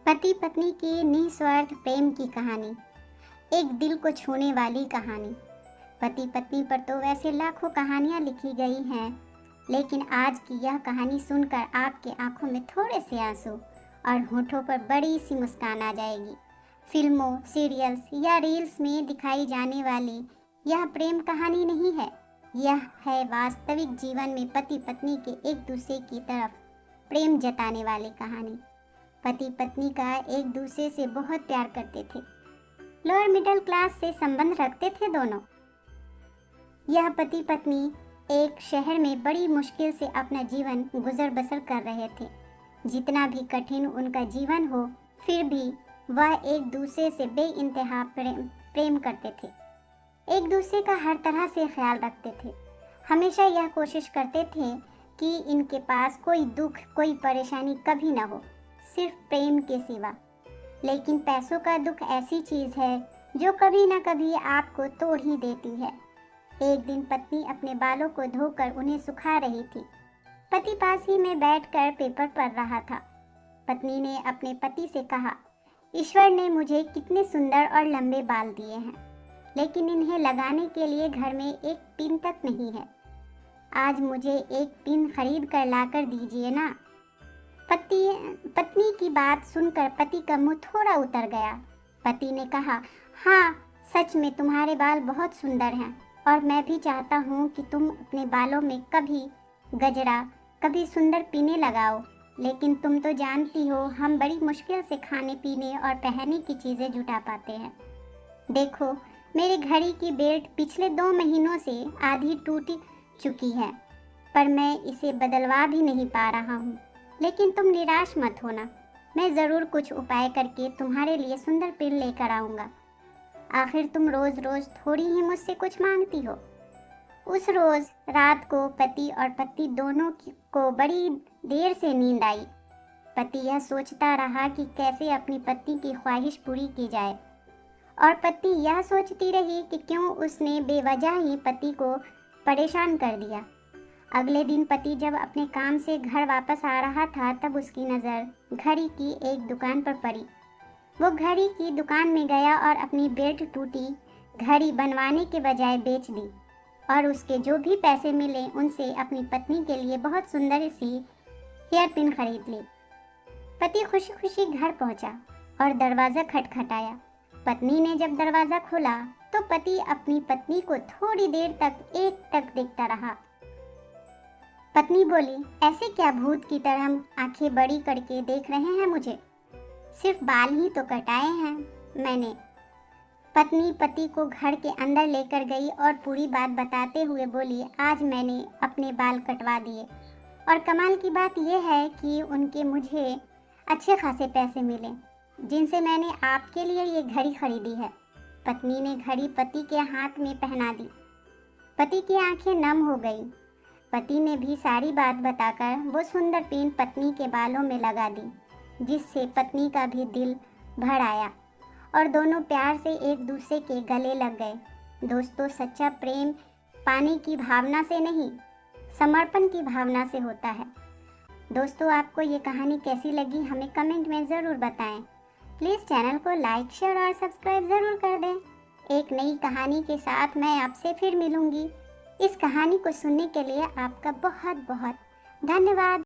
पति पत्नी की निस्वार्थ प्रेम की कहानी, एक दिल को छूने वाली कहानी। पति पत्नी पर तो वैसे लाखों कहानियां लिखी गई हैं, लेकिन आज की यह कहानी सुनकर आपके आंखों में थोड़े से आंसू और होठों पर बड़ी सी मुस्कान आ जाएगी। फिल्मों, सीरियल्स या रील्स में दिखाई जाने वाली यह प्रेम कहानी नहीं है। यह है वास्तविक जीवन में पति पत्नी के एक दूसरे की तरफ प्रेम जताने वाली कहानी। पति पत्नी का एक दूसरे से बहुत प्यार करते थे। लोअर मिडिल क्लास से संबंध रखते थे दोनों। यह पति पत्नी एक शहर में बड़ी मुश्किल से अपना जीवन गुजर बसर कर रहे थे। जितना भी कठिन उनका जीवन हो, फिर भी वह एक दूसरे से बेइंतहा प्रेम करते थे। एक दूसरे का हर तरह से ख्याल रखते थे। हमेशा यह कोशिश करते थे कि इनके पास कोई दुख, कोई परेशानी कभी ना हो, सिर्फ प्रेम के सिवा। लेकिन पैसों का दुख ऐसी चीज़ है जो कभी ना कभी आपको तोड़ ही देती है। एक दिन पत्नी अपने बालों को धोकर उन्हें सुखा रही थी। पति पास ही में बैठकर पेपर पढ़ रहा था। पत्नी ने अपने पति से कहा, ईश्वर ने मुझे कितने सुंदर और लंबे बाल दिए हैं, लेकिन इन्हें लगाने के लिए घर में एक पिन तक नहीं है। आज मुझे एक पिन खरीद कर लाकर दीजिए ना। पत्नी की बात सुनकर पति का मुंह थोड़ा उतर गया। पति ने कहा, हाँ, सच में तुम्हारे बाल बहुत सुंदर हैं और मैं भी चाहता हूँ कि तुम अपने बालों में कभी गजरा, कभी सुंदर पीने लगाओ, लेकिन तुम तो जानती हो हम बड़ी मुश्किल से खाने पीने और पहनने की चीज़ें जुटा पाते हैं। देखो, मेरी घड़ी की बेल्ट पिछले 2 महीनों से आधी टूट चुकी है, पर मैं इसे बदलवा भी नहीं पा रहा हूँ। लेकिन तुम निराश मत होना, मैं ज़रूर कुछ उपाय करके तुम्हारे लिए सुंदर पिन लेकर आऊँगा। आखिर तुम रोज़ रोज़ थोड़ी ही मुझसे कुछ मांगती हो। उस रोज़ रात को पति और पत्नी दोनों को बड़ी देर से नींद आई। पति यह सोचता रहा कि कैसे अपनी पत्नी की ख्वाहिश पूरी की जाए, और पत्नी यह सोचती रही कि क्यों उसने बेवजह ही पति को परेशान कर दिया। अगले दिन पति जब अपने काम से घर वापस आ रहा था, तब उसकी नज़र घड़ी की एक दुकान पर पड़ी। वो घड़ी की दुकान में गया और अपनी बेल्ट टूटी घड़ी बनवाने के बजाय बेच दी, और उसके जो भी पैसे मिले उनसे अपनी पत्नी के लिए बहुत सुंदर सी हेयर पिन खरीद ली। पति खुशी खुशी घर पहुंचा और दरवाज़ा खटखटाया। पत्नी ने जब दरवाज़ा खोला तो पति अपनी पत्नी को थोड़ी देर तक एकटक देखता रहा। पत्नी बोली, ऐसे क्या भूत की तरह आंखें बड़ी करके देख रहे हैं मुझे? सिर्फ बाल ही तो कटाए हैं मैंने। पत्नी पति को घर के अंदर लेकर गई और पूरी बात बताते हुए बोली, आज मैंने अपने बाल कटवा दिए, और कमाल की बात यह है कि उनके मुझे अच्छे खासे पैसे मिले, जिनसे मैंने आपके लिए ये घड़ी खरीदी है। पत्नी ने घड़ी पति के हाथ में पहना दी। पति की आंखें नम हो गई। पति ने भी सारी बात बताकर वो सुंदर पिन पत्नी के बालों में लगा दी, जिससे पत्नी का भी दिल भर आया और दोनों प्यार से एक दूसरे के गले लग गए। दोस्तों, सच्चा प्रेम पाने की भावना से नहीं, समर्पण की भावना से होता है। दोस्तों, आपको ये कहानी कैसी लगी हमें कमेंट में ज़रूर बताएं। प्लीज़ चैनल को लाइक, शेयर और सब्सक्राइब ज़रूर कर दें। एक नई कहानी के साथ मैं आपसे फिर मिलूंगी। इस कहानी को सुनने के लिए आपका बहुत बहुत धन्यवाद।